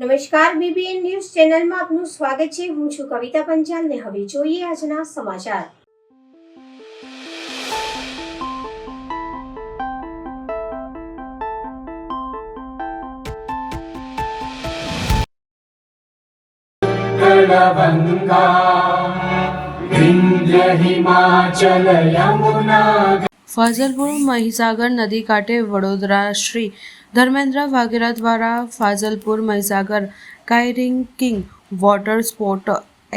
નમસ્કાર, BBN news ચેનલમાં આપનું સ્વાગત છે. હું છું કવિતા પંચાલ ને હવે જોઈએ આજના સમાચાર. ફાઝલપુર મહીસાગર નદી કાંઠે વડોદરા શ્રી ધર્મેન્દ્ર વાઘેલા દ્વારા ફાઝલપુર મહીસાગર કાયકિંગ વોટર સ્પોર્ટ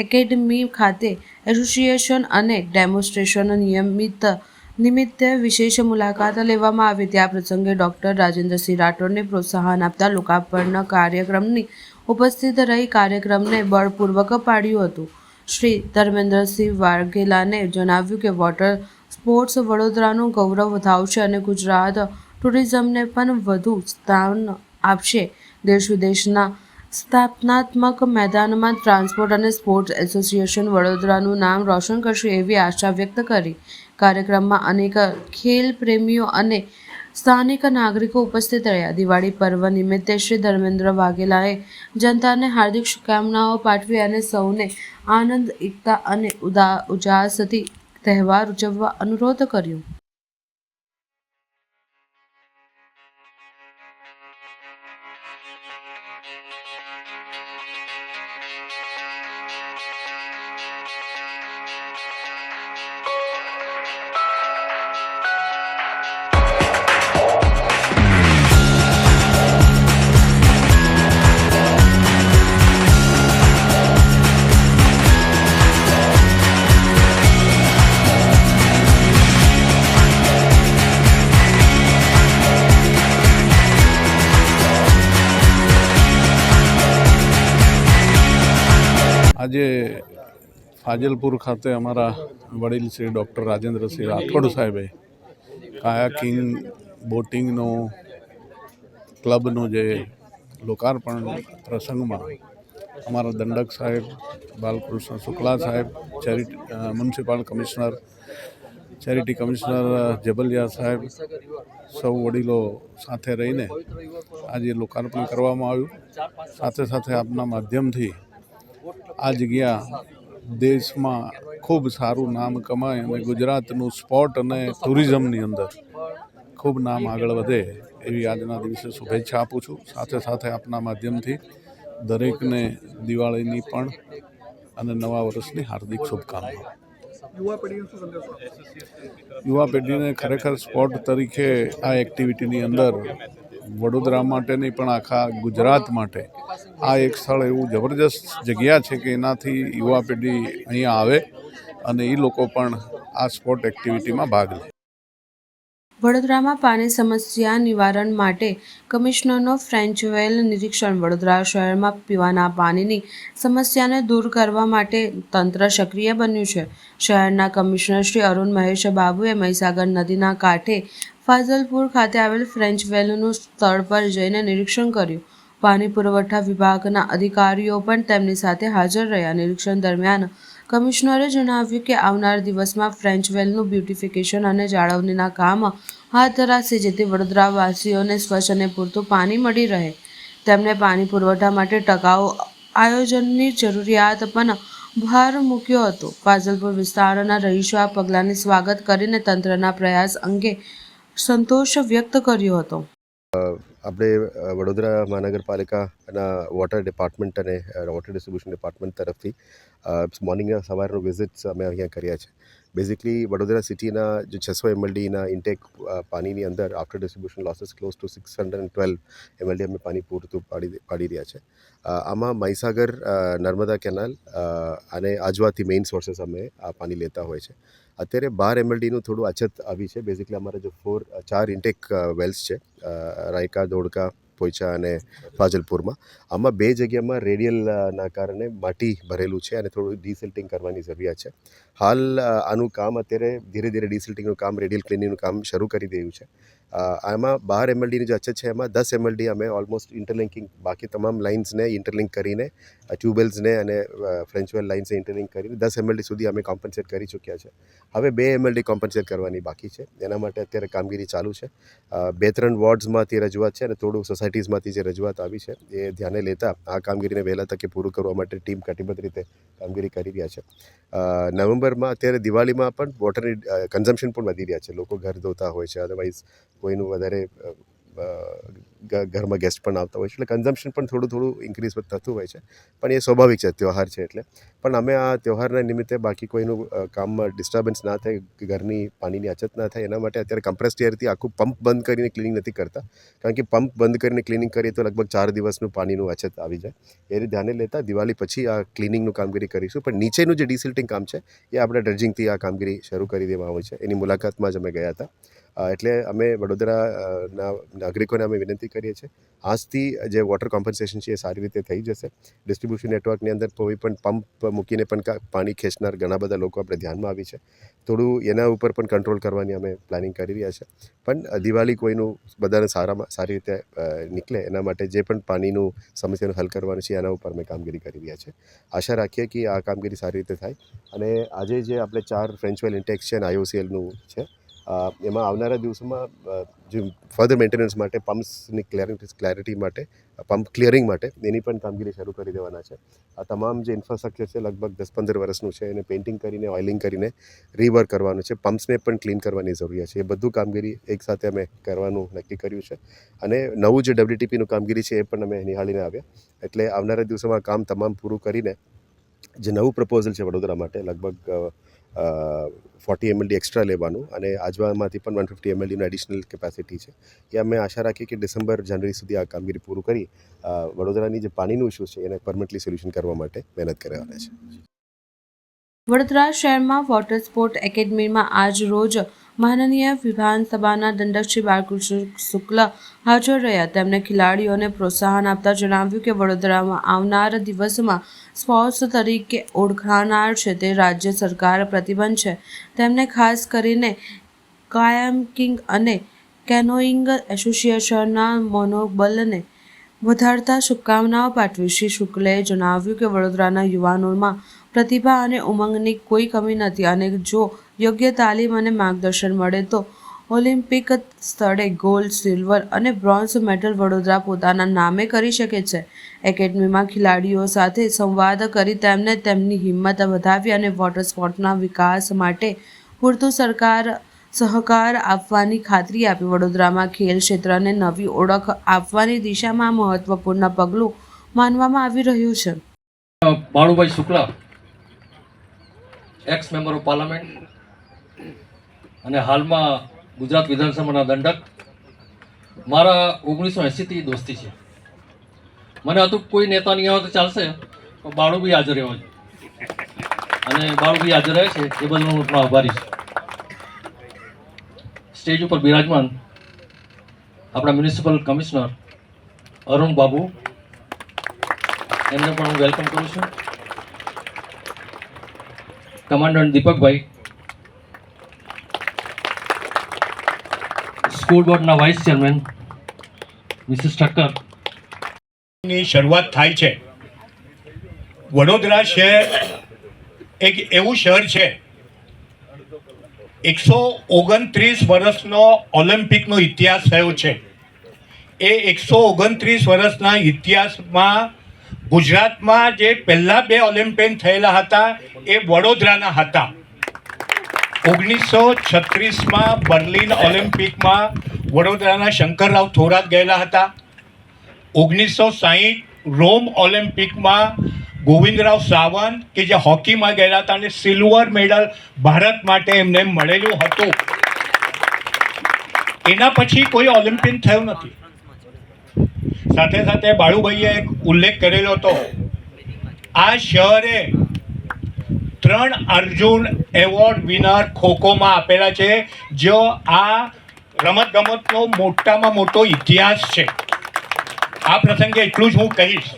એકેડમી ખાતે એસોસિએશન અને ડેમોન્સ્ટ્રેશન નિમિત્તે વિશેષ મુલાકાત લેવામાં આવી. ત્યાં પ્રસંગે ડોક્ટર રાજેન્દ્રસિંહ રાઠોડને પ્રોત્સાહન આપતા લોકાર્પણ કાર્યક્રમની ઉપસ્થિત રહી કાર્યક્રમને બળપૂર્વક પાડ્યું હતું. શ્રી ધર્મેન્દ્રસિંહ વાઘેલાને જણાવ્યું કે વોટર સ્પોર્ટ્સ વડોદરાનું ગૌરવ વધારશે અને ગુજરાત ટુરિઝમને પણ વધુ સ્થાન આપશે. દેશ વિદેશના સ્થાપનાત્મક મેદાનમાં ટ્રાન્સપોર્ટ અને સ્પોર્ટ્સ એસોસિએશન વડોદરાનું નામ રોશન કરશે એવી આશા વ્યક્ત કરી. કાર્યક્રમમાં અનેક ખેલ પ્રેમીઓ અને સ્થાનિક નાગરિકો ઉપસ્થિત રહ્યા. દિવાળી પર્વ નિમિત્તે શ્રી ધર્મેન્દ્ર વાઘેલાએ જનતાને હાર્દિક શુભકામનાઓ પાઠવી અને સૌને આનંદ, એકતા અને ઉલ્લાસથી તહેવાર ઉજવવા અનુરોધ કર્યો. આજે ફાજલપુર ખાતે અમારા વડીલ શ્રી ડૉક્ટર રાજેન્દ્રસિંહ રાઠોડ સાહેબે કાયાકિંગ બોટિંગનો ક્લબનું જે લોકાર્પણ પ્રસંગમાં અમારા દંડક સાહેબ, બાલકૃષ્ણ શુક્લા સાહેબ, મ્યુનિસિપલ કમિશનર, ચેરિટી કમિશનર જબલિયા સાહેબ, સૌ વડીલો સાથે રહીને આજે લોકાર્પણ કરવામાં આવ્યું. સાથે સાથે આપના માધ્યમથી આ જગ્યા દેશમાં ખૂબ સારું નામ કમાય અને ગુજરાતનું સ્પોર્ટ અને ટુરિઝમની અંદર ખૂબ નામ આગળ વધે એવી આજના દિવસે શુભેચ્છા આપું છું. સાથે સાથે આપના માધ્યમથી દરેકને દિવાળીની પણ અને નવા વર્ષની હાર્દિક શુભકામનાઓ. યુવા પેઢીને ખરેખર સ્પોર્ટ તરીકે આ એક્ટિવિટીની અંદર વડોદરા માટે નહીં પણ આખા ગુજરાત માટે આ એક સ્થળ એવું જબરજસ્ત જગ્યા છે કે એનાથી યુવા પેઢી અહીંયા આવે અને એ લોકો પણ આ સ્પોર્ટ એક્ટિવિટીમાં ભાગ લે. વડોદરામાં પાણી સમસ્યા નિવારણ માટે કમિશનરનો ફ્રેન્ચવેલ નિરીક્ષણ. વડોદરા શહેરમાં પીવાના પાણીની સમસ્યાને દૂર કરવા માટે તંત્ર સક્રિય બન્યું છે. શહેરના કમિશનર શ્રી અરુણ મહેશ બાબુએ મહીસાગર નદીના કાંઠે ફાઝલપુર ખાતે આવેલ ફ્રેન્ચવેલનું સ્થળ પર જઈને નિરીક્ષણ કર્યું. પાણી પુરવઠા વિભાગના અધિકારીઓ પણ તેમની સાથે હાજર રહ્યા. નિરીક્ષણ દરમિયાન કમિશનરે જણાવ્યું કે આવનાર દિવસમાં ફ્રેન્ચવેલનું બ્યુટિફિકેશન અને જાળવણીના કામ હાથ ધરાશે જેથી વડોદરાવાસીઓને સ્વચ્છ અને પૂરતું પાણી મળી રહે. તેમણે પાણી પુરવઠા માટે ટકાઉ આયોજનની જરૂરિયાત પણ ભાર મૂક્યો હતો. ફાઝલપુર વિસ્તારના રહીશો આ પગલાંને સ્વાગત કરીને તંત્રના પ્રયાસ અંગે સંતોષ વ્યક્ત કર્યો હતો. આપણે વડોદરા મહાનગરપાલિકાના વોટર ડિપાર્ટમેન્ટ અને વોટર ડિસ્ટ્રીબ્યુશન ડિપાર્ટમેન્ટ તરફથી મોર્નિંગના સવારનો વિઝિટ્સ અમે અહીંયા કર્યા છે. બેઝિકલી વડોદરા સિટીના જે 600 MLDના ઇન્ટેક પાણીની અંદર after distribution losses close to 612 MLD અમે પાણી પૂરતું પાડી રહ્યા છે. આમાં મહીસાગર, નર્મદા કેનાલ અને આજવાથી મેઇન સોર્सेस અમે આ પાણી લેતા હોય છે. અત્યારે 12 MLDનું થોડું અછત આવી છે. બેઝિકલી અમારા જો 4 ઇન્ટેક વેલ્સ છે, રાયકા, ધોળકા, પોઈચા અને ફાજલપુરમાં. આમાં 2 જગ્યામાં રેડિયલના કારણે માટી ભરેલું છે અને થોડું ડિસિલ્ટિંગ કરવાની જરૂરિયાત છે. હાલ આનું કામ અત્યારે ધીરે ધીરે ડિસિલ્ટિંગનું કામ, રેડિયલ ક્લિનિંગનું કામ શરૂ કરી રહ્યું છે આમાં 12 MLDની જે અછત છે એમાં 10 MLD અમે ઓલમોસ્ટ ઇન્ટરલિંકિંગ બાકી તમામ લાઇન્સને ઇન્ટરલિંક કરીને ટ્યુબવેલ્સને અને ફ્રેન્ચવેલ લાઇન્સને ઇન્ટરલિંક કરીને 10 MLD સુધી અમે કોમ્પન્સેટ કરી ચૂક્યા છે. હવે 2 MLD કોમ્પન્સેટ કરવાની બાકી છે. એના માટે અત્યારે કામગીરી ચાલુ છે. 2-3 વોર્ડ્સમાંથી રજૂઆત છે અને થોડું સોસાયટીઝમાંથી જે રજૂઆત આવી છે એ ધ્યાને લેતા આ કામગીરીને વહેલા તકે પૂરું કરવા માટે ટીમ કટિબદ્ધ રીતે કામગીરી કરી રહ્યા છે. નવેમ્બરમાં અત્યારે દિવાળીમાં પણ વોટરની કન્ઝમ્પશન પણ વધી રહ્યા છે. લોકો ઘર ધોતા હોય છે, અદરવાઇઝ કોઈનું વધારે ઘરમાં ગેસ્ટ પણ આવતા હોય છે, એટલે કન્ઝમ્પશન પણ થોડું ઇન્ક્રીઝ થતું હોય છે. પણ એ સ્વાભાવિક છે, તહેવાર છે એટલે. પણ અમે આ તહેવારના નિમિત્તે બાકી કોઈનું કામમાં ડિસ્ટર્બન્સ ના થાય, ઘરની પાણીની અછત ના થાય, એના માટે અત્યારે કમ્પ્રેસ્ડ એરથી આખું પંપ બંધ કરીને ક્લિનિંગ નથી કરતા. કારણ કે પંપ બંધ કરીને ક્લિનિંગ કરીએ તો લગભગ 4 દિવસનું પાણીનું અછત આવી જાય. એને ધ્યાને લેતા દિવાળી પછી આ ક્લિનિંગનું કામગીરી કરીશું. પણ નીચેનું જે ડિસિલ્ટિંગ કામ છે એ આપણે ડ્રેજિંગથી આ કામગીરી શરૂ કરી દેવામાં આવી છે. એની મુલાકાતમાં જ અમે ગયા હતા. એટલે અમે વડોદરાના નાગરિકોને અમે વિનંતી કરીએ છીએ, આજથી જે વોટર કોમ્પન્સેશન છે એ સારી રીતે થઈ જશે. ડિસ્ટ્રિબ્યુશન નેટવર્કની અંદર કોઈ પણ પંપ મૂકીને પણ પાણી ખેંચનાર ઘણા બધા લોકો આપણે ધ્યાનમાં આવી છે. થોડું એના ઉપર પણ કંટ્રોલ કરવાની અમે પ્લાનિંગ કરી રહ્યા છે. પણ દિવાળી કોઈનું બધાને સારી રીતે નીકળે એના માટે જે પણ પાણીનું સમસ્યાનું હલ કરવાનું છે એના ઉપર અમે કામગીરી કરી રહ્યા છે. આશા રાખીએ કે આ કામગીરી સારી રીતે થાય. અને આજે જે આપણે 4 ફ્રેન્ચવેલ ઇન્ટેક્સ છે અને IOCLનું છે, એમાં આવનારા દિવસોમાં જે ફર્ધર મેન્ટેનન્સ માટે પમ્પ્સની ક્લેરિટી માટે પંપ ક્લિયરિંગ માટે એની પણ કામગીરી શરૂ કરી દેવાના છે. આ તમામ જે ઇન્ફ્રાસ્ટ્રક્ચર છે લગભગ 10-15 વર્ષનું છે, એને પેઇન્ટિંગ કરીને ઓઇલિંગ કરીને રીવર્ક કરવાનું છે. પમ્પ્સને પણ ક્લીન કરવાની જરૂરિયાત છે. એ બધું કામગીરી એકસાથે અમે કરવાનું નક્કી કર્યું છે. અને નવું જે WTPનું કામગીરી છે એ પણ અમે નિહાળીને આવ્યા. એટલે આવનારા દિવસોમાં કામ તમામ પૂરું કરીને જે નવું પ્રપોઝલ છે વડોદરા માટે લગભગ 40 MLD એક્સ્ટ્રા લેવાનું અને આજવામાંથી પણ 150 MLDનું એડિશનલ કેપેસિટી છે. એ અમે આશા રાખીએ કે ડિસેમ્બર-જાન્યુઆરી સુધી આ કામગીરી પૂરું કરી વડોદરાની જે પાણીનું ઇસ્યુ છે એને પરમનન્ટલી સોલ્યુશન કરવા માટે મહેનત કરવાના છે. વડોદરા શહેરમાં વોટર સ્પોર્ટ એકેડમીમાં આજ રોજ માનનીય વિધાનસભાના દંડક શ્રી બાલકૃષ્ણ શુક્લ હાજર રહ્યા. તેમણે ખેલાડીઓને પ્રોત્સાહન આપતા જણાવ્યું કે વડોદરામાં આવનાર દિવસમાં સ્પોર્ટ્સ તરીકે ઓળખાનાર છે તે રાજ્ય સરકાર પ્રતિબદ્ધ છે. તેમણે ખાસ કરીને કાયાકિંગ અને કેનોઇંગ એસોસિએશનના મનોબલને વધારતા શુભકામનાઓ પાઠવી. શ્રી શુક્લે જણાવ્યું કે વડોદરાના યુવાનોમાં પ્રતિભા અને ઉમંગની કોઈ કમી નથી અને જો યોગ્ય તાલીમ અને માર્ગદર્શન મળે તો ઓલિમ્પિક સ્તરે ગોલ્ડ, સિલ્વર અને બ્રોન્ઝ મેડલ વડોદરા પોતાના નામે કરી શકે છે. એકેડમીમાં ખેલાડીઓ સાથે સંવાદ કરી તેમને તેમની હિંમત વધાવી અને વોટર સ્પોર્ટના વિકાસ માટે પૂરતું સહકાર આપવાની ખાતરી આપી. વડોદરામાં ખેલ ક્ષેત્રને નવી ઓળખ આપવાની દિશામાં મહત્વપૂર્ણ પગલું માનવામાં આવી રહ્યું છે. Balubhai Shukla, x member of parliament અને હાલમાં ગુજરાત વિધાનસભાના દંડક. મારા 1980થી દોસ્તી છે. મને હતું કોઈ નેતા નહીં આવે તો ચાલશે પણ બાળુભાઈ હાજર રહેવા છે અને બાળુભાઈ હાજર રહે છે એ બદલ હું પણ આભારી છું. સ્ટેજ ઉપર બિરાજમાન આપણા મ્યુનિસિપલ કમિશનર અરુણ બાબુ, એમને પણ હું વેલકમ કરું છું. કમાન્ડન્ટ દીપકભાઈ, સ્કૂલ બોર્ડના વાઇસ ચેરમેન મિસિસ ઠક્કર. ની શરૂઆત થાય છે. વડોદરા શહેર એક એવું શહેર છે, 129 વર્ષનો ઓલિમ્પિકનો ઇતિહાસ થયો છે. એ 129 વર્ષના ઇતિહાસમાં ગુજરાતમાં જે પહેલા 2 ઓલિમ્પિક થયેલા હતા એ વડોદરાના હતા. 1936માં બર્લિન ઓલિમ્પિકમાં વડોદરાના શંકરરાવ થોરાત ગયેલા હતા. 1960 રોમ ઓલિમ્પિકમાં ગોવિંદરાવ સાવંત કે જે હોકીમાં ગયેલા હતા અને સિલ્વર મેડલ ભારત માટે એમને મળેલું હતું. એના પછી કોઈ ઓલિમ્પિક થયું નથી. સાથે સાથે બાળુભાઈએ એક ઉલ્લેખ કરેલો હતો, આ શહેરે 3 અર્જુન એવોર્ડ વિનર ખોખોમાં આપેલા છે, જો આ રમતગમતનો મોટામાં મોટો ઇતિહાસ છે. આ પ્રસંગે એટલું જ હું કહીશ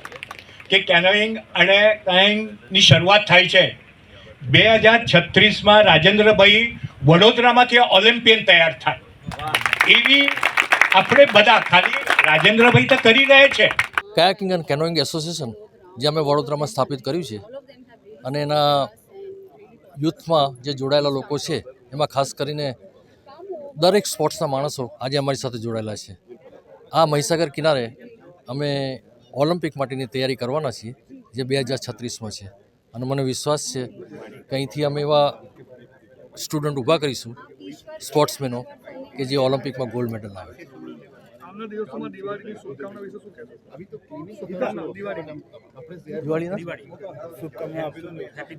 કે કેનોઇંગ અને કાયાકિંગની શરૂઆત થાય છે. 2036માં રાજેન્દ્રભાઈ વડોદરામાંથી ઓલિમ્પિયન તૈયાર થાય. એવી આપણે બધા, ખાલી રાજેન્દ્રભાઈ તો કરી રહ્યા છે. કાયાકિંગ એન્ડ કેનોઈંગ એસોસિએશન જે અમે વડોદરામાં સ્થાપિત કર્યું છે અને એના યુથમાં જે જોડાયેલા લોકો છે એમાં ખાસ કરીને દરેક સ્પોર્ટ્સના માણસો આજે અમારી સાથે જોડાયેલા છે. આ મહીસાગર કિનારે અમે ઓલિમ્પિક માટેની તૈયારી કરવાના છીએ જે 2036માં છે અને મને વિશ્વાસ છે કે અહીંથી અમે એવા સ્ટુડન્ટ ઊભા કરીશું સ્પોર્ટ્સમેનો કે જે ઓલિમ્પિકમાં ગોલ્ડ મેડલ લાવે.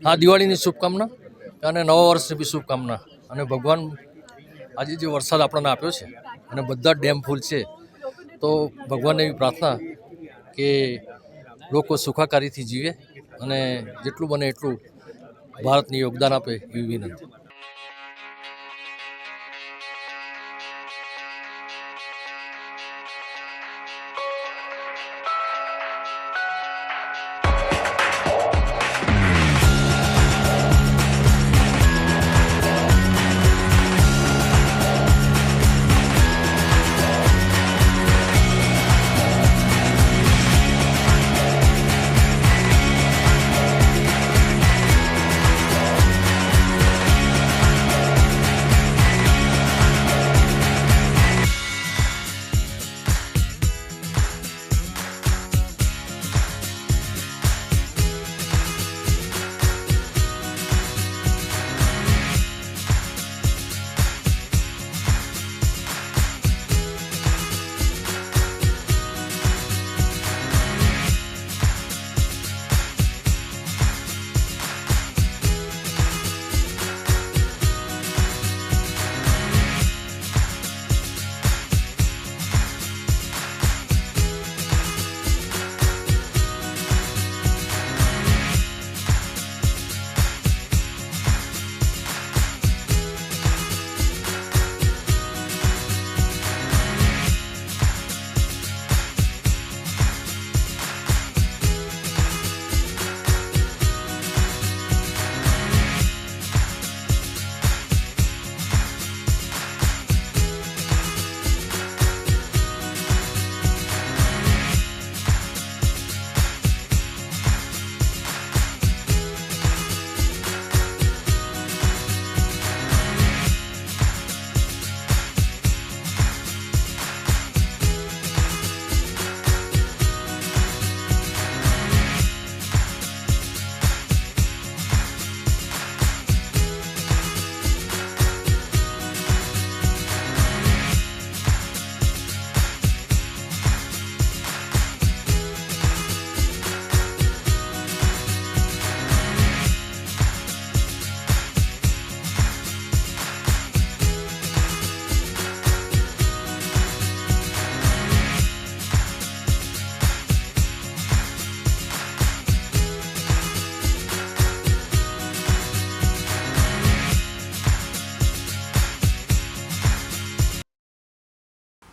હા, દિવાળીની શુભકામના અને નવા વર્ષની બી શુભકામના. અને ભગવાન આજે જે વરસાદ આપણને આપ્યો છે અને બધા ડેમ ફૂલ છે તો ભગવાનને એવી પ્રાર્થના કે લોકો સુખાકારીથી જીવે અને જેટલું બને એટલું ભારતને યોગદાન આપે એવી વિનંતી.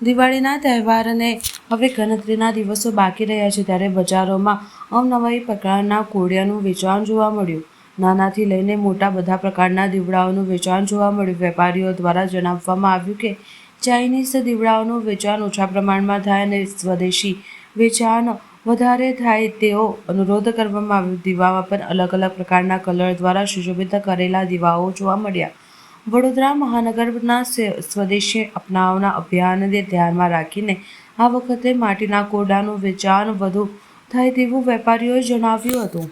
દિવાળીના તહેવારને હવે ગણતરીના દિવસો બાકી રહ્યા છે ત્યારે બજારોમાં અવનવી પ્રકારના કોડિયાનું વેચાણ જોવા મળ્યું. નાનાથી લઈને મોટા બધા પ્રકારના દીવડાઓનું વેચાણ જોવા મળ્યું. વેપારીઓ દ્વારા જણાવવામાં આવ્યું કે ચાઇનીઝ દીવડાઓનું વેચાણ ઓછા પ્રમાણમાં થાય અને સ્વદેશી વેચાણ વધારે થાય તેવો અનુરોધ કરવામાં આવ્યો. દીવામાં પણ અલગ અલગ પ્રકારના કલર દ્વારા સુશોભિત કરેલા દીવાઓ જોવા મળ્યા. વડોદરા મહાનગરના સ્વદેશી અપનાવવાના અભિયાનને ધ્યાનમાં રાખીને આ વખતે માટીના કોડાનું વેચાણ વધુ થાય તેવું વેપારીઓએ જણાવ્યું હતું.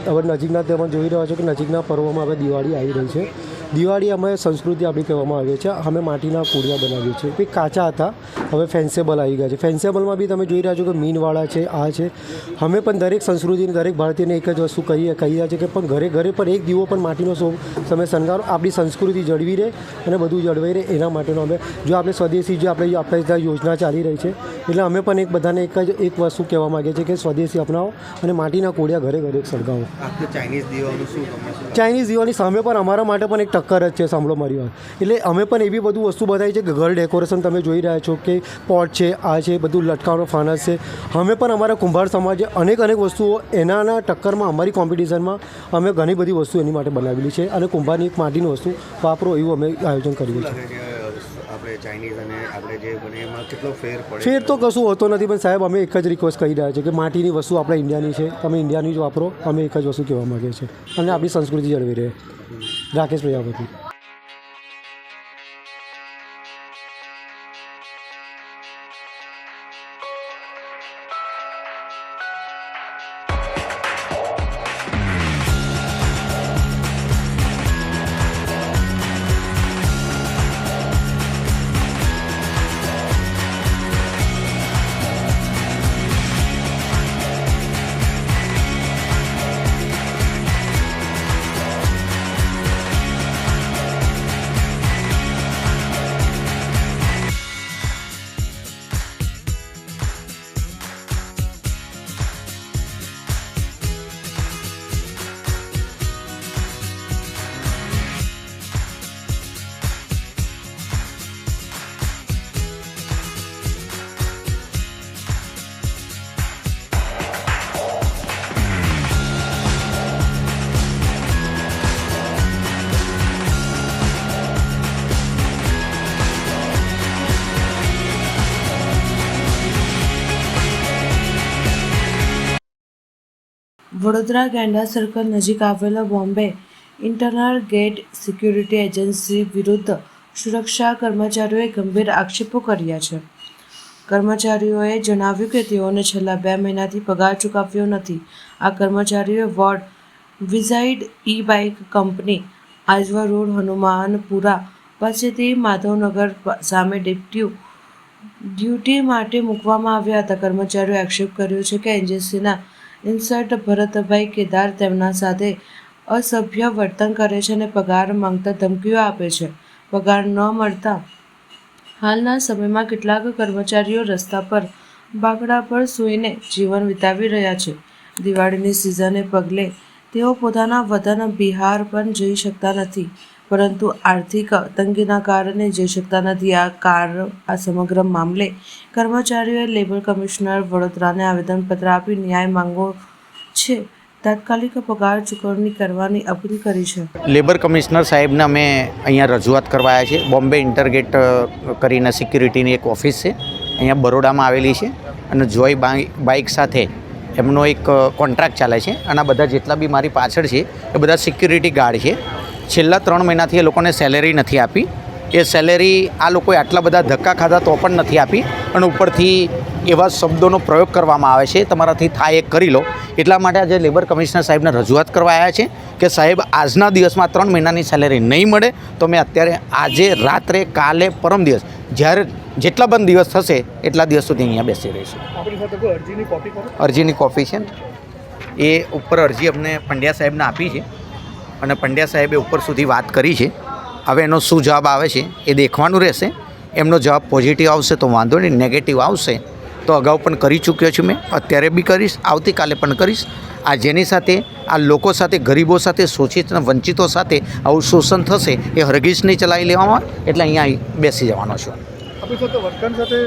હવે નજીકના તેમાં જોઈ રહ્યા છો કે નજીકના પર્વમાં હવે દિવાળી આવી રહી છે. દિવાળી અમે સંસ્કૃતિ આપણી કહેવામાં આવે છે. અમે માટીના કોડિયા બનાવીએ છીએ. કંઈક કાચા હતા, હવે ફેન્સેબલ આવી ગયા છે. ફેન્સેબલમાં બી તમે જોઈ રહ્યા છો કે મીનવાળા છે, આ છે. અમે પણ દરેક સંસ્કૃતિની દરેક ભારતીયને એક જ વસ્તુ કહી રહ્યા છે કે પણ ઘરે ઘરે પણ એક દીવો પણ માટીનો તમે શણગારો, આપણી સંસ્કૃતિ જળવી રહે અને બધું જળવાઈ રહે એના માટેનો અમે જો આપણે સ્વદેશી જો આપણે ત્યાં યોજના ચાલી રહી છે એટલે અમે પણ એક બધાને એક વસ્તુ કહેવા માગીએ છીએ કે સ્વદેશી અપનાવો અને માટીના કોડિયા ઘરે ઘરે સળગાવો. ચાઇનીઝ દીવાની સામે પણ અમારા માટે પણ એક ટક્કર જ છે. સાંભળો મારી વાત. એટલે અમે પણ એવી બધું વસ્તુ બતાવી છે કે ઘર ડેકોરેશન તમે જોઈ રહ્યા છો કે પોટ છે, આ છે, બધું લટકાવવાનો ફાનસ છે. અમે પણ અમારા કુંભાર સમાજે અનેક વસ્તુઓ એનાના ટક્કરમાં અમારી કોમ્પિટિશનમાં અમે ઘણી બધી વસ્તુ એની માટે બનાવેલી છે અને કુંભારની એક માટીની વસ્તુ વાપરો એવું અમે આયોજન કર્યું છે. ચાઇનીઝ અને આપણે જે બને એમાં કેટલો ફેર પડે? ફેર તો કશું હોતો નથી, પણ સાહેબ અમે એક જ રિક્વેસ્ટ કરી રહ્યા છીએ કે માટીની વસ્તુ આપણે ઇન્ડિયાની છે, તમે ઇન્ડિયાની જ વાપરો. અમે એક જ વસ્તુ કહેવા માગીએ છીએ અને આપણી સંસ્કૃતિ જળવી રહે. રાકેશ પ્રજાપતિ. વડોદરા ગેંડા સર્કલ નજીક આવેલા Bombay internal gate security agency વિરુદ્ધ સુરક્ષા કર્મચારીઓએ ગંભીર આક્ષેપો કર્યા છે. કર્મચારીઓએ જણાવ્યું કે તેઓને છેલ્લા 2 મહિનાથી પગાર ચૂકવ્યો નથી. આ કર્મચારીઓએ વોર્ડ વિઝાઇડ e bike company Ajwa road Hanumanpura પાસેથી માધવનગર સામે ડ્યુટી માટે મૂકવામાં આવ્યા હતા. કર્મચારીઓએ આક્ષેપ કર્યો છે કે એજન્સીના ઇન્સર્ટ ભરતભાઈ કેદાર તેમના સાથે અસભ્ય વર્તન કરે છે અને પગાર માંગતા ધમકીઓ આપે છે. પગાર ન મળતા હાલના સમયમાં કેટલાક કર્મચારીઓ રસ્તા પર બાકડા પર સૂઈને જીવન વિતાવી રહ્યા છે. દિવાળીની સિઝનને પગલે તેઓ પોતાના વતન બિહાર પણ જઈ શકતા નથી, પરંતુ આર્થિક તંગીના કારણે જઈ શકતા નથી. આ સમગ્ર મામલે કર્મચારીઓએ લેબર કમિશનર વડોદરાને આવેદનપત્ર આપી ન્યાય માંગો છે. તાત્કાલિક પગાર ચૂકવણી કરવાની અપીલ કરી છે. લેબર કમિશનર સાહેબને અમે અહીંયા રજૂઆત કરવા આવ્યા છીએ. બોમ્બે ઇન્ટરગેટ કરીને સિક્યુરિટીની એક ઓફિસ છે, અહીંયા બરોડામાં આવેલી છે અને જોય બાઇક સાથે એમનો એક કોન્ટ્રાક્ટ ચાલે છે અને આ બધા જેટલા બી મારી પાછળ છે એ બધા સિક્યુરિટી ગાર્ડ છે. છેલ્લા 3 મહિનાથી એ લોકોને સેલેરી નથી આપી. એ સેલેરી આ લોકોએ આટલા બધા ધક્કા ખાધા તો પણ નથી આપી અને ઉપરથી એવા શબ્દોનો પ્રયોગ કરવામાં આવે છે, તમારાથી થાય એ કરી લો. એટલા માટે આજે લેબર કમિશનર સાહેબને રજૂઆત કરવા આવ્યા છે કે સાહેબ આજના દિવસમાં 3 મહિનાની સેલેરી નહીં મળે તો મેં અત્યારે આજે રાત્રે કાલે પરમ દિવસ જ્યારે જેટલા પણ દિવસ થશે એટલા દિવસ સુધી અહીંયા બેસી રહીશું. અરજીની કોપી છે એ ઉપર અરજી અમને પંડ્યા સાહેબને આપી છે અને પંડ્યા સાહેબે ઉપર સુધી વાત કરી છે. હવે એનો શું જવાબ આવે છે એ દેખવાનું રહેશે. એમનો જવાબ પોઝિટિવ આવશે તો વાંધો નહીં, નેગેટિવ આવશે તો અગાઉ પણ કરી ચૂક્યો છું મેં, અત્યારે બી કરીશ, આવતીકાલે પણ કરીશ. આ જેની સાથે આ લોકો સાથે ગરીબો સાથે શોષિત અને વંચિતો સાથે આવું શોષણ થશે એ હરગીજ નહીં ચલાવી લેવામાં એટલે અહીંયા બેસી જવાનો છું. આપણી સાથે વર્કર સાથે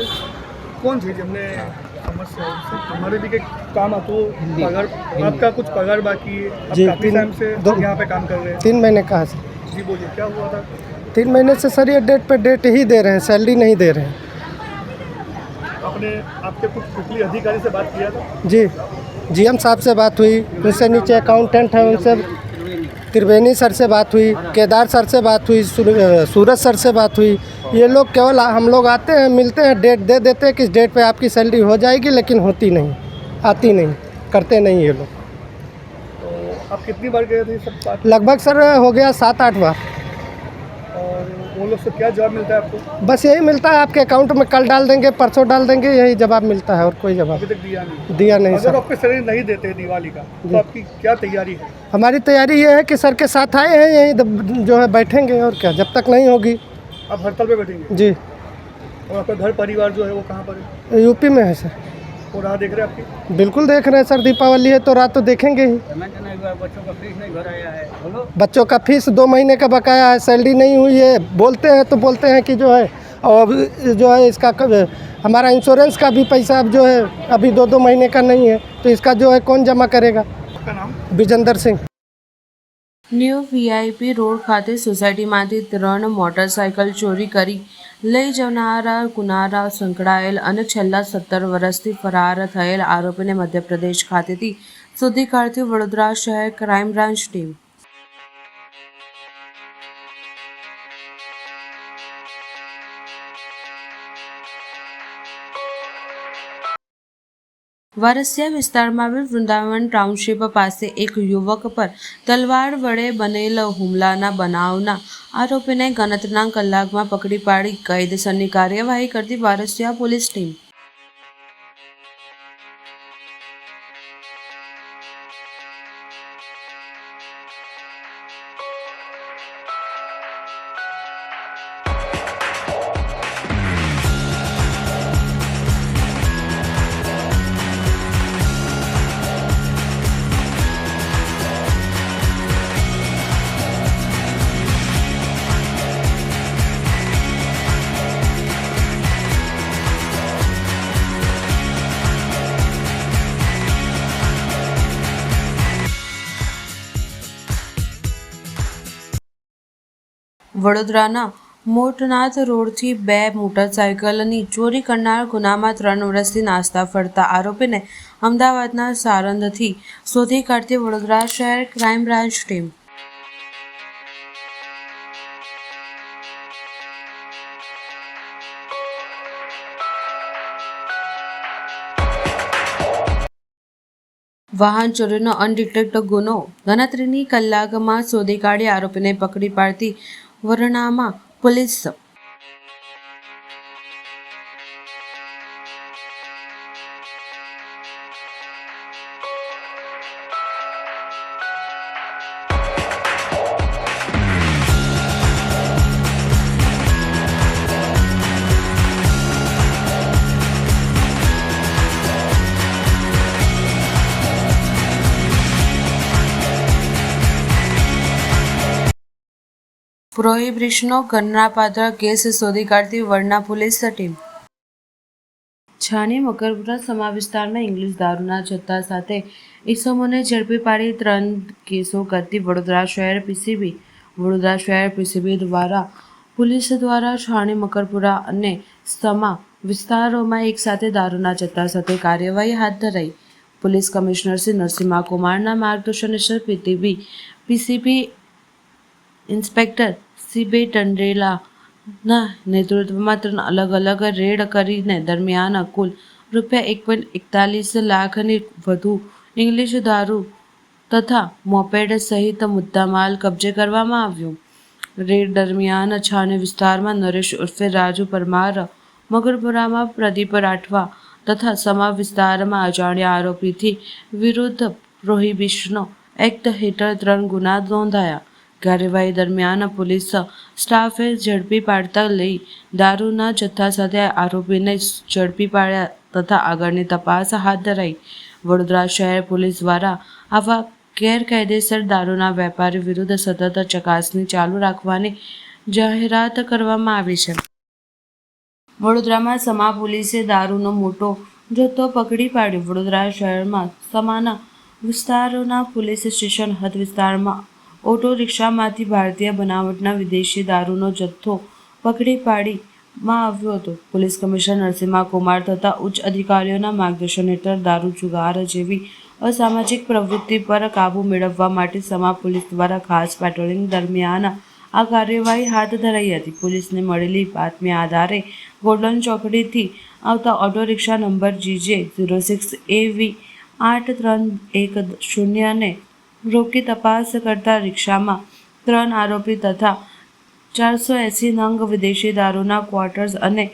કોણ છે જેમને समस्या है? हमारे भी एक काम आता पगार, आपका कुछ पगार बाकी है, आप काफ़ी टाइम से यहाँ पे काम कर रहे हैं? 3 महीने कहाँ से? जी बोलिए, क्या हुआ था? 3 महीने से सर ये डेट पे डेट ही दे रहे हैं, सैलरी नहीं दे रहे हैं. आपने आपके कुछ पिछली अधिकारी से बात किया था? जी GM साहब से बात हुई, उनसे नीचे अकाउंटेंट है उनसे त्रिवेणी सर से बात हुई, केदार सर से बात हुई, सूरज सर से बात हुई. ये लोग केवल हम लोग आते हैं, मिलते हैं, डेट दे देते हैं कि इस डेट पे आपकी सैलरी हो जाएगी, लेकिन होती नहीं, आती नहीं, करते नहीं ये लोग. तो आप कितनी बार गए थे सब बात? लगभग सर हो गया 7-8 बार. और वो लोग से क्या जवाब मिलता है आपको? बस यही मिलता है आपके अकाउंट में कल डाल देंगे, परसों डाल देंगे, यही जवाब मिलता है और कोई जवाब अभी तक दिया नहीं. अगर सर आपको सैलरी नहीं देते दिवाली का तो आपकी क्या तैयारी है? हमारी तैयारी ये है कि सर के साथ आए हैं, यहीं जो है बैठेंगे और क्या, जब तक नहीं होगी. आप हड़ताल पे बैठेंगे? जी. और आपका घर परिवार जो है वो कहाँ पर है? यूपी में है सर. और राह देख रहे हैं आपकी? बिल्कुल देख रहे हैं सर, दीपावली है तो रात तो देखेंगे ही. बच्चों का फीस नहीं भरा है, बोलो. बच्चों का फीस 2 महीने का बकाया है, सैलरी नहीं हुई है. बोलते हैं तो बोलते हैं कि जो है और जो है इसका हमारा इंश्योरेंस का भी पैसा अब जो है अभी 2-2 महीने का नहीं है, तो इसका जो है कौन जमा करेगा? आपका नाम? Vijendra Singh. New VIP road ખાતે સોસાયટીમાંથી 3 મોટરસાયકલ ચોરી કરી લઈ જનારા ગુનારા સંકળાયેલ અને છેલ્લા 17 વર્ષથી ફરાર થયેલ આરોપીને મધ્યપ્રદેશ ખાતેથી શોધી કાઢતી વડોદરા શહેર ક્રાઇમ બ્રાન્ચ ટીમ. વારસિયા વિસ્તારમાં આવેલ વૃંદાવન ટાઉનશીપ પાસે એક યુવક પર તલવાર વડે બનેલ હુમલાના બનાવના આરોપીને ગણતરીના કલાકમાં પકડી પાડી કાયદેસરની કાર્યવાહી કરતી વારસિયા પોલીસ ટીમ. વડોદરાના મોટનાથ રોડથી 2 મોટરસાયકલની ચોરી કરનાર ગુનામાં 3 વર્ષથી નાસ્તા ફરતા આરોપીને અમદાવાદના સારંદથી શોધી કાઢતી વડોદરા શહેર ક્રાઇમ બ્રાન્ચ ટીમ. વાહન ચોરીનો અનડિટેક્ટ ગુનો ગણતરીની કલાકમાં શોધી કાઢી આરોપીને પકડી પાડતી વરણામા પોલીસ. પ્રોહિબિશનનો ગણનાપાત્ર કેસ શોધી કાઢતી વરણા પોલીસ ટીમ. છાણી મકરપુરા સમા વિસ્તારમાં ઇંગ્લિશ દારૂના જથ્થા સાથે ઈસમોને ઝડપી પાડી 3 કેસો કરતી વડોદરા શહેર પીસીબી દ્વારા પોલીસ દ્વારા છાણી મકરપુરા અને સમા વિસ્તારોમાં એકસાથે દારૂના જથ્થા સાથે કાર્યવાહી હાથ ધરાઈ. પોલીસ કમિશનર શ્રી નરસિંહા કુમારના માર્ગદર્શન હેઠળ પીસીબી ઇન્સ્પેક્ટર સીબે ટંડેલાના નેતૃત્વમાં 3 અલગ અલગ રેડ કરીને દરમિયાન કુલ ₹1.41 લાખની વધુ ઇંગ્લિશ દારૂ તથા મોપેડ સહિત મુદ્દામાલ કબજે કરવામાં આવ્યો. રેડ દરમિયાન છાણી વિસ્તારમાં નરેશ ઉર્ફે રાજુ પરમાર, મકરપુરામાં પ્રદીપ રાઠવા તથા સમા વિસ્તારમાં અજાણ્યા આરોપીથી વિરુદ્ધ પ્રોહિબિશન એક્ટ હેઠળ 3 ગુના નોંધાયા. કાર્યવાહી દરમિયાન પોલીસ સ્ટાફે ઝડપી પાડતા લઈ દારૂના જથ્થા સાથે આરોપીને ઝડપી પાડ્યા તથા આગળની તપાસ હાથ ધરાઈ. વડોદરા શહેર પોલીસ દ્વારા આવા ગેરકાયદેસર દારૂના વેપારી વિરુદ્ધ સતત ચકાસણી ચાલુ રાખવાની જાહેરાત કરવામાં આવી છે. વડોદરામાં સમા પોલીસે દારૂનો મોટો જથ્થો પકડી પાડ્યો. વડોદરા શહેરમાં સમાના વિસ્તારોના પોલીસ સ્ટેશન હદ વિસ્તારમાં ઓટો રિક્ષામાંથી ભારતીય બનાવટના વિદેશી દારૂનો જથ્થો પકડી પાડવામાં આવ્યો હતો. પોલીસ કમિશનર નરસિંહા કુમાર તથા ઉચ્ચ અધિકારીઓના માર્ગદર્શન હેઠળ દારૂ જુગાર જેવી અસામાજિક પ્રવૃત્તિ પર કાબૂ મેળવવા માટે સમા પોલીસ દ્વારા ખાસ પેટ્રોલિંગ દરમિયાન આ કાર્યવાહી હાથ ધરાઈ હતી. પોલીસને મળેલી બાતમી આધારે ગોલ્ડન ચોકડીથી આવતા ઓટો રિક્ષા નંબર GJ06AV 8310ને રોકી તપાસ કરતા રિક્ષામાં 3 આરોપી તથા 480 નંગ વિદેશી દારૂના ક્વાર્ટર્સ અને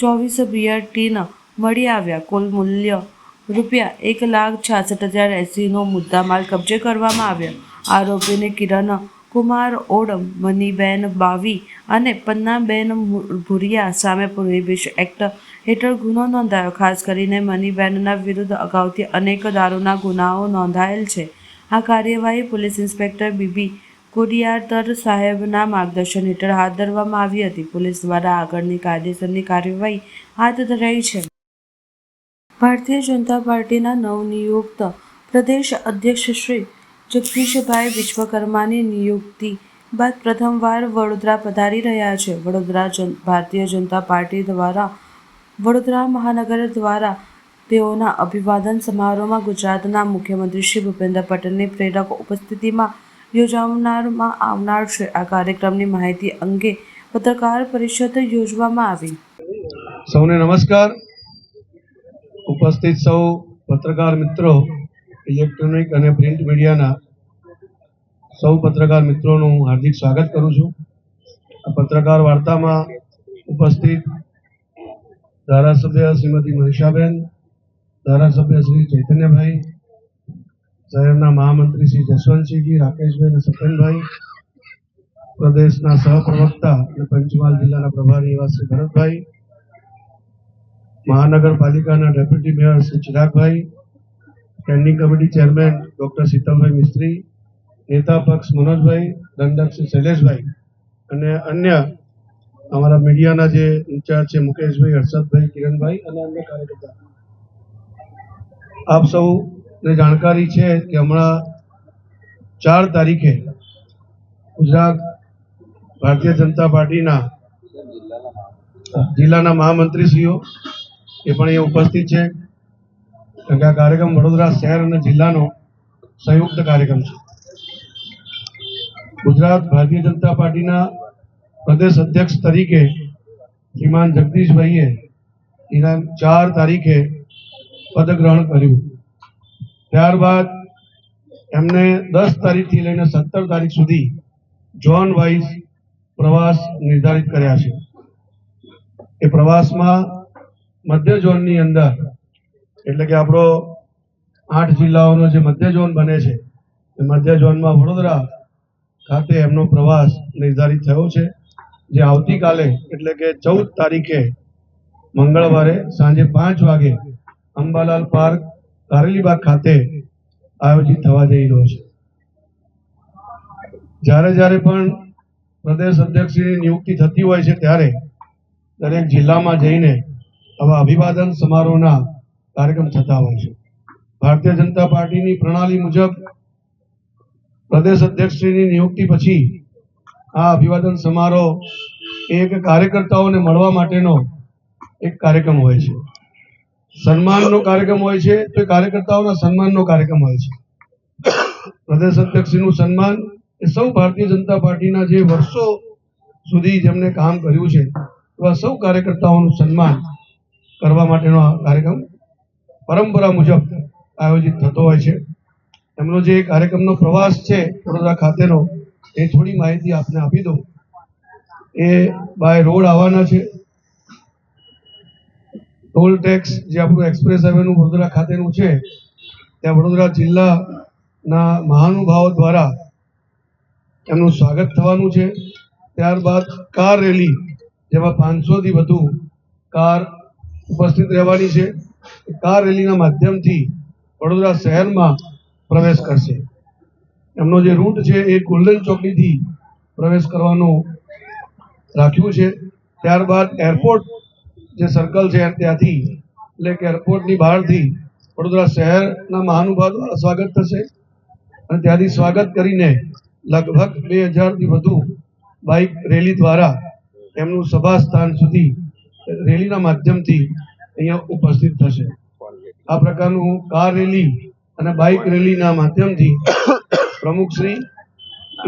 24 બિયર ટીન મળી આવ્યા. કુલ મૂલ્ય ₹1,66,080નો મુદ્દામાલ કબજે કરવામાં આવ્યો. આરોપીને કિરણ કુમાર ઓડ, મનીબેન બાવી અને પન્નાબેન ભુરિયા સામે પ્રોહિબિશન એક્ટ હેઠળ ગુનો નોંધાયો. ખાસ કરીને મનીબેનના વિરુદ્ધ અગાઉથી અનેક દારૂના ગુનાઓ નોંધાયેલ છે. આ કાર્યવાહી પોલીસ ઇન્સ્પેક્ટર બીબી કોડિયાદર સાહેબના માર્ગદર્શન હેઠળ હાથ ધરવામાં આવી હતી. પોલીસ દ્વારા આગળની કાયદેસરની કાર્યવાહી હાથ ધરાઈ છે. ભારતીય જનતા પાર્ટીના નવનિયુક્ત પ્રદેશ અધ્યક્ષ શ્રી જગદીશભાઈ વિશ્વકર્માની નિયુક્તિ બાદ પ્રથમવાર વડોદરા પધારી રહ્યા છે. ભારતીય જનતા પાર્ટી દ્વારા વડોદરા મહાનગર દ્વારા તેઓના અભિવાદન સમારોહમાં ગુજરાતના મુખ્યમંત્રી શ્રી ભૂપેન્દ્ર પટેલની પ્રેરક ઉપસ્થિતિમાં યોજવામાં આવનાર છે. આ કાર્યક્રમની માહિતી અંગે પત્રકાર પરિષદ યોજવામાં આવી. સૌને નમસ્કાર. ઉપસ્થિત સૌ પત્રકાર મિત્રો, ઇલેક્ટ્રોનિક અને પ્રિન્ટ મીડિયાના સૌ પત્રકાર મિત્રોનું હાર્દિક સ્વાગત કરું છું. આ પત્રકાર વાર્તામાં ઉપસ્થિત ધારાસભ્ય શ્રીમતી મનીષાબેન, ધારાસભ્ય શ્રી ચૈતન્યભાઈ, શહેરના મહામંત્રી શ્રી જસવંતસિંહજી, રાકેશભાઈ અને સત્યનભાઈ, પ્રદેશના સહપ્રવક્તા અને પંચમહાલ જિલ્લાના પ્રભારી એવા શ્રી ભરતભાઈ, મહાનગરપાલિકાના deputy mayor Shri Chiragbhai, standing committee chairman doctor Shitalbhai Mistry, નેતા પક્ષ મનોજભાઈ, દંડક શ્રી શૈલેષભાઈ અને અન્ય અમારા મીડિયાના જે ઇન્ચાર્જ છે મુકેશભાઈ, હર્ષદભાઈ, કિરણભાઈ અને અન્ય કાર્યકર્તા, આપ સૌને જાણકારી છે કે હમણાં 4 તારીખે ગુજરાત ભારતીય જનતા પાર્ટીના જિલ્લાના મહામંત્રીશ્રીઓ એ પણ અહીંયા ઉપસ્થિત છે. કારણ કે આ કાર્યક્રમ વડોદરા શહેર અને જિલ્લાનો સંયુક્ત કાર્યક્રમ છે. ગુજરાત ભારતીય જનતા પાર્ટીના પ્રદેશ અધ્યક્ષ તરીકે શ્રીમાન જગદીશભાઈએ એના 4 તારીખે પદગ્રહણ કર્યું. ત્યારબાદ એમને 10 તારીખથી લઈને 17 તારીખ સુધી ઝોન વાઇઝ પ્રવાસ નિર્ધારિત કર્યા છે. એ પ્રવાસમાં મધ્ય ઝોનની અંદર એટલે કે આપણો 8 જિલ્લાઓનો જે મધ્ય ઝોન બને છે એ મધ્ય ઝોનમાં વડોદરા ખાતે એમનો પ્રવાસ નિર્ધારિત થયો છે, જે આવતીકાલે એટલે કે 14 તારીખે મંગળવારે સાંજે 5 વાગે અંબાલાલ પાર્ક, કારેલીબાગ ખાતે આયોજિત થવા જઈ રહ્યો છે. જ્યારે પણ પ્રદેશ અધ્યક્ષની નિયુક્તિ થતી હોય છે ત્યારે દરેક જિલ્લામાં જઈને આવા અભિવાદન સમારોહના કાર્યક્રમ થતા હોય છે. ભારતીય જનતા પાર્ટીની પ્રણાલી મુજબ પ્રદેશ અધ્યક્ષની નિયુક્તિ પછી આ અભિવાદન સમારોહ એક કાર્યકર્તાઓને મળવા માટેનો એક કાર્યક્રમ હોય છે. સન્માનનો કાર્યક્રમ હોય છે, તો એ કાર્યકર્તાઓના સન્માનનો કાર્યક્રમ હોય છે. પ્રદેશ અધ્યક્ષનું સન્માન એ સૌ ભારતીય જનતા પાર્ટીના જે વર્ષો સુધી જેમને કામ કર્યું છે એવા સૌ કાર્યકર્તાઓનું સન્માન કરવા માટેનો આ કાર્યક્રમ પરંપરા મુજબ આયોજિત થતો હોય છે. એમનો જે કાર્યક્રમનો પ્રવાસ છે વડોદરા ખાતેનો, એ થોડી માહિતી આપને આપી દઉં. એ બાય રોડ આવવાના છે. ટોલ ટેક્સ જે આપણું એક્સપ્રેસ હાઈવેનું વડોદરા ખાતેનું છે ત્યાં વડોદરા જિલ્લાના મહાનુભાવો દ્વારા એમનું સ્વાગત થવાનું છે. ત્યારબાદ કાર રેલી, જેમાં 500થી વધુ કાર ઉપસ્થિત રહેવાની છે. કાર રેલીના માધ્યમથી વડોદરા શહેરમાં પ્રવેશ કરશે. એમનો જે રૂટ છે એ ગોલ્ડન ચોકડીથી પ્રવેશ કરવાનું રાખ્યું છે. ત્યારબાદ એરપોર્ટ જે સર્કલ છે ત્યાંથી એટલે કે એરપોર્ટની બહારથી વડોદરા શહેરના મહાનુભાવ દ્વારા સ્વાગત થશે અને ત્યાંથી સ્વાગત કરીને લગભગ 2000થી વધુ બાઇક રેલી દ્વારા એમનું સભા સ્થાન સુધી રેલીના માધ્યમથી અહીંયા ઉપસ્થિત થશે. આ પ્રકારનું કાર રેલી અને બાઇક રેલીના માધ્યમથી પ્રમુખશ્રી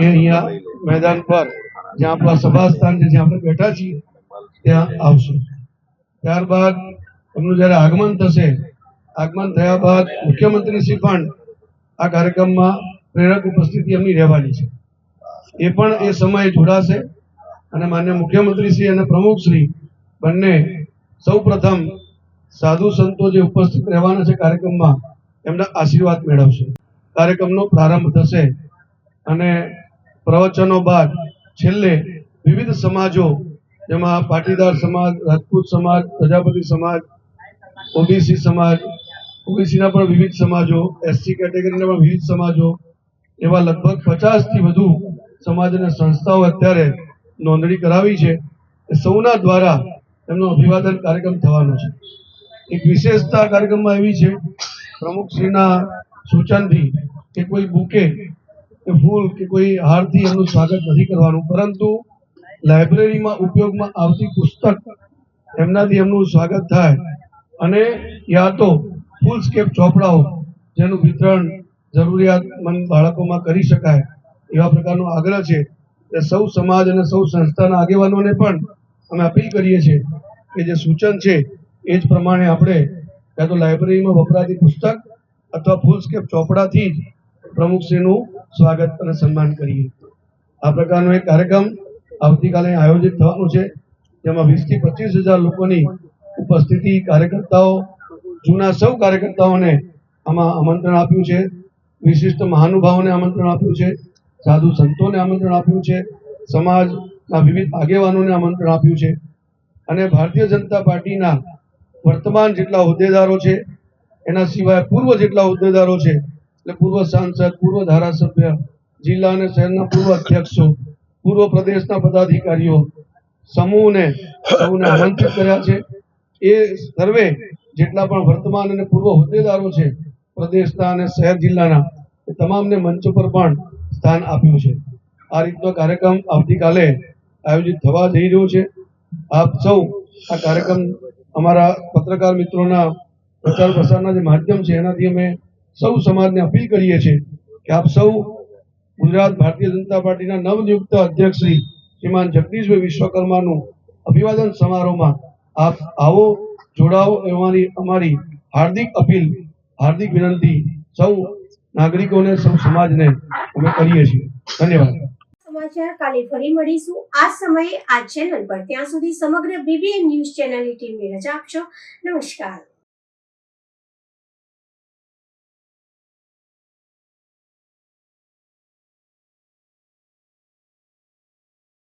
એ અહીંયા મેદાન પર જ્યાં આપણા સભા સ્થાન છે જ્યાં આપણે બેઠા છીએ ત્યાં આવશે. ત્યારબાદ એમનું જ્યારે આગમન થશે, આગમન થયા બાદ મુખ્યમંત્રીશ્રી પણ આ કાર્યક્રમમાં પ્રેરક ઉપસ્થિતિ એમની રહેવાની છે. એ પણ એ સમયે જોડાશે અને માન્ય મુખ્યમંત્રીશ્રી અને પ્રમુખશ્રી બંને સૌ પ્રથમ સાધુ સંતો જે ઉપસ્થિત રહેવાના છે કાર્યક્રમમાં એમના આશીર્વાદ મેળવશે. કાર્યક્રમનો પ્રારંભ થશે અને પ્રવચનો બાદ છેલ્લે વિવિધ સમાજો, જેમાં પાટીદાર સમાજ, રાજપૂત સમાજ, પ્રજાપતિ સમાજ, ઓબીસી સમાજ, ઓબીસીના પણ વિવિધ સમાજો, એસસી કેટેગરીના પણ વિવિધ સમાજો, એવા લગભગ 50થી વધુ સમાજ અને સંસ્થાઓ અત્યારે નોંધણી કરાવી છે. એ સૌના દ્વારા એમનો અભિવાદન કાર્યક્રમ થવાનો છે. એક વિશેષતા કાર્યક્રમમાં એવી છે, પ્રમુખશ્રીના સૂચનથી કે કોઈ બુકે કે ફૂલ કે કોઈ હારથી એમનું સ્વાગત નથી કરવાનું, પરંતુ લાઇબ્રેરીમાં ઉપયોગમાં આવતી પુસ્તક એમનાથી એમનું સ્વાગત થાય અને યા તો ફૂલ સ્કેપ ચોપડાઓ જેનું વિતરણ જરૂરિયાતમંદ બાળકોમાં કરી શકાય એવા પ્રકારનો આગ્રહ છે. એ સૌ સમાજ અને સૌ સંસ્થાના આગેવાનોને પણ અમે અપીલ કરીએ છીએ કે જે સૂચન છે એ જ પ્રમાણે આપણે કાં તો લાઇબ્રેરીમાં વપરાતી પુસ્તક અથવા ફૂલ સ્કેપ ચોપડાથી જ પ્રમુખશ્રીનું સ્વાગત અને સન્માન કરીએ. આ પ્રકારનો એક કાર્યક્રમ આવતીકાલે આયોજિત થવાનું છે, જેમાં 20 થી 25,000 લોકોની ઉપસ્થિતિ, કાર્યકર્તાઓ, જૂના સૌ કાર્યકર્તાઓને આમાં આમંત્રણ આપ્યું છે, વિશિષ્ટ મહાનુભાવોને આમંત્રણ આપ્યું છે, સાધુ સંતોને આમંત્રણ આપ્યું છે, સમાજના વિવિધ આગેવાનોને આમંત્રણ આપ્યું છે અને ભારતીય જનતા પાર્ટીના વર્તમાન જેટલા હોદ્દેદારો છે એના સિવાય પૂર્વ જેટલા હોદ્દેદારો છે, એટલે પૂર્વ સાંસદ, પૂર્વ ધારાસભ્ય, જિલ્લા અને શહેરના પૂર્વ અધ્યક્ષો, પૂર્વ પ્રદેશના પદાધિકારીઓ સમૂહને સૌને આમંત્રિત કર્યા છે. એ સર્વે જેટલા પણ વર્તમાન અને પૂર્વ હોદ્દેદારો છે પ્રદેશના અને શહેર જિલ્લાના, એ તમામને મંચ પર પણ સ્થાન આપ્યું છે. આ રીતનો કાર્યક્રમ આવતીકાલે આયોજિત થવા જઈ રહ્યો છે. આપ સૌ આ કાર્યક્રમ અમારા પત્રકાર મિત્રોના પ્રચાર પ્રસારના જે માધ્યમ છે એનાથી અમે સૌ સમાજને અપીલ કરીએ છીએ કે આપ સૌ ગુજરાત ભારતીય જનતા પાર્ટીના નવનિયુક્ત અધ્યક્ષ શ્રીમાન જગદીશભાઈ વિશ્વકર્માનું અભિવાદન સમારોહમાં આપ આવો, જોડાઓ એવાની અમારી હાર્દિક અપીલ, હાર્દિક વિનંતી સૌ નાગરિકોને, સૌ સમાજને અમે કરીએ છીએ. ધન્યવાદ. સમાચાર કાલે ફરી મળીશું આ સમયે આ ચેનલ પર. ત્યાં સુધી સમગ્ર BBN ન્યૂઝ ચેનલની ટીમને રજા આપશો. નમસ્કાર.